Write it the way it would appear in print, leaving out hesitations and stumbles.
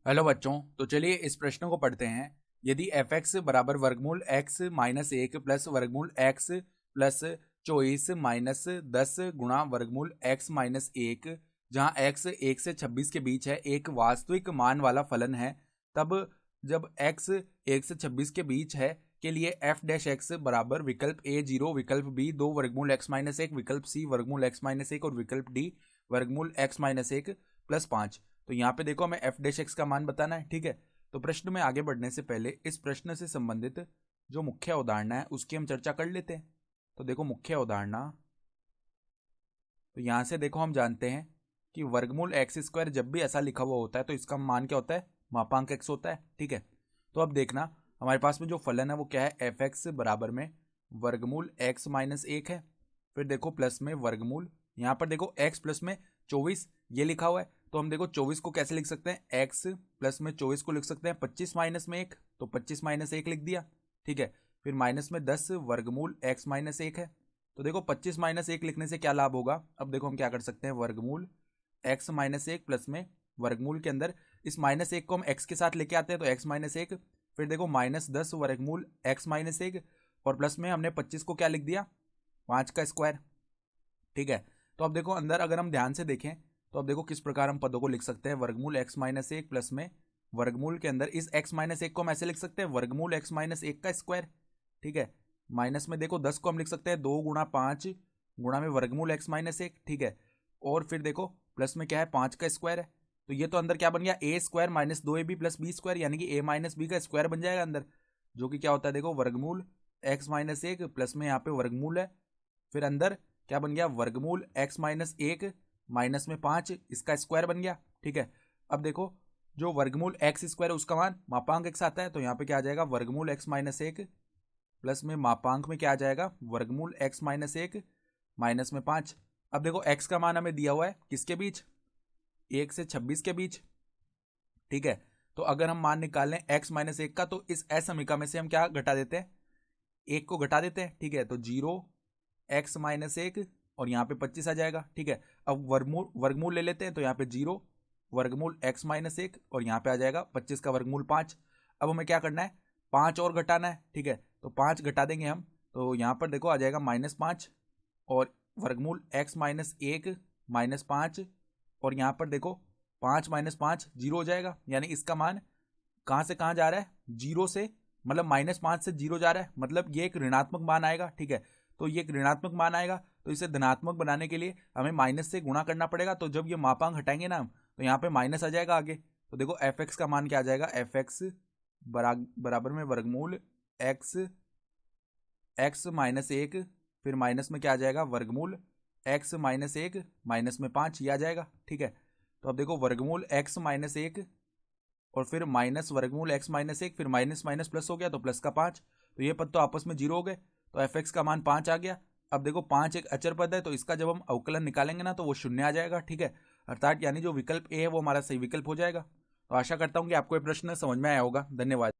Hello बच्चों, तो चलिए इस प्रश्न को पढ़ते हैं। यदि एफ एक्स बराबर वर्गमूल एक्स माइनस एक प्लस वर्गमूल एक्स प्लस 24 माइनस 10 गुणा वर्गमूल एक्स माइनस एक, जहाँ एक्स 1 से 26 के बीच है, एक वास्तविक मान वाला फलन है, तब जब एक्स 1 से 26 के बीच है के लिए एफ डैश एक्स बराबर विकल्प ए 0, विकल्प बी 2 वर्गमूल एक्स माइनस एक, विकल्प सी वर्गमूल एक्स माइनस एक और विकल्प डी वर्गमूल एक्स माइनस एक प्लस 5। तो यहाँ पे देखो हमें एफ डैश एक्स का मान बताना है। ठीक है, तो प्रश्न में आगे बढ़ने से पहले इस प्रश्न से संबंधित जो मुख्य अवधारणा है उसकी हम चर्चा कर लेते हैं। तो देखो मुख्य अवधारणा, तो यहाँ से देखो हम जानते हैं कि वर्गमूल एक्स स्क्वायर जब भी ऐसा लिखा हुआ होता है तो इसका मान क्या होता है, मापांक एक्स होता है। ठीक है, तो अब देखना हमारे पास में जो फलन है वो क्या है, एफ एक्स बराबर में वर्गमूल एक्स माइनस एक है, फिर देखो प्लस में वर्गमूल, यहाँ पर देखो एक्स प्लस में 24 ये लिखा हुआ है, तो हम देखो 24 को कैसे लिख सकते हैं, एक्स प्लस में 24 को लिख सकते हैं 25 माइनस में एक, तो 25 माइनस एक लिख दिया। ठीक है, फिर माइनस में 10 वर्गमूल एक्स माइनस एक है, तो देखो 25 माइनस एक लिखने से क्या लाभ होगा, अब देखो हम क्या कर सकते हैं, वर्गमूल एक्स माइनस एक प्लस में वर्गमूल के अंदर इस माइनस एक को हम एक्स के साथ लेके आते हैं, तो एक्स माइनस एक, फिर देखो माइनस 10 वर्गमूल एक्स माइनस एक, और प्लस में हमने 25 को क्या लिख दिया, 5 का स्क्वायर। ठीक है, तो अब देखो अंदर अगर हम ध्यान से देखें तो अब देखो किस प्रकार हम पदों को लिख सकते हैं, वर्गमूल एक्स माइनस एक प्लस में वर्गमूल के अंदर इस एक्स माइनस एक को हम ऐसे लिख सकते हैं, वर्गमूल एक्स माइनस एक का स्क्वायर। ठीक है, माइनस में देखो 10 को हम लिख सकते हैं 2 गुणा 5 गुणा में वर्गमूल एक्स माइनस एक। ठीक है, और फिर देखो प्लस में क्या है, 5 का स्क्वायर है, तो ये तो अंदर क्या बन गया, A square minus 2ab plus B square, यानी कि ए माइनस बी का स्क्वायर बन जाएगा अंदर, जो कि क्या होता है, देखो वर्गमूल एक्स माइनस एक प्लस में यहाँ पे वर्गमूल है, फिर अंदर क्या बन गया, वर्गमूल एक्स माइनस एक माइनस में 5 इसका स्क्वायर बन गया। ठीक है, अब देखो जो वर्गमूल एक्स स्क्वायर उसका मान मापांक एक्स आता है, तो यहाँ पे क्या आ जाएगा, वर्गमूल एक्स माइनस एक प्लस में मापांक में क्या आ जाएगा, वर्गमूल एक्स माइनस एक माइनस में 5। अब देखो एक्स का मान हमें दिया हुआ है किसके बीच, 1 से 26 के बीच। ठीक है, तो अगर हम मान निकाल लें एक्स माइनस एक का, तो इस असमीका में से हम क्या घटा देते हैं, एक को घटा देते हैं। ठीक है, तो 0 एक्स माइनस एक और यहाँ पे 25 आ जाएगा। ठीक है, अब वर्गमूल ले लेते हैं, तो यहाँ पे 0 वर्गमूल एक्स माइनस एक और यहाँ पे आ जाएगा 25 का वर्गमूल 5। अब हमें क्या करना है, 5 और घटाना है। ठीक है, तो 5 घटा देंगे हम, तो यहाँ पर देखो आ जाएगा -5 और वर्गमूल एक्स माइनस एक -5, और यहाँ पर देखो 5 माइनस 5 0 हो जाएगा, यानी इसका मान कहाँ से कहाँ जा रहा है, 0 से, मतलब -5 से 0 जा रहा है, मतलब ये एक ऋणात्मक मान आएगा। ठीक है, तो ये एक ऋणात्मक मान आएगा, तो इसे धनात्मक बनाने के लिए हमें माइनस से गुणा करना पड़ेगा, तो जब ये मापांक हटाएंगे ना हम, तो यहाँ पे माइनस आ जाएगा आगे। तो देखो एफ एक्स का मान क्या आ जाएगा, एफ एक्स बराबर में वर्गमूल एक्स एक्स माइनस एक, फिर माइनस में क्या आ जाएगा, वर्गमूल एक्स माइनस एक माइनस में 5 ये आ जाएगा। ठीक है, तो अब देखो वर्गमूल एक्स माइनस एक और फिर माइनस वर्गमूल एक्स माइनस एक, फिर माइनस माइनस प्लस हो गया तो प्लस का 5, तो ये पद तो आपस में 0 हो गए, तो एफ एक्स का मान 5 आ गया। अब देखो 5 एक अचर पद है, तो इसका जब हम अवकलन निकालेंगे ना तो वो 0 आ जाएगा। ठीक है, अर्थात यानी जो विकल्प ए है वो हमारा सही विकल्प हो जाएगा। तो आशा करता हूँ कि आपको ये प्रश्न समझ में आया होगा। धन्यवाद।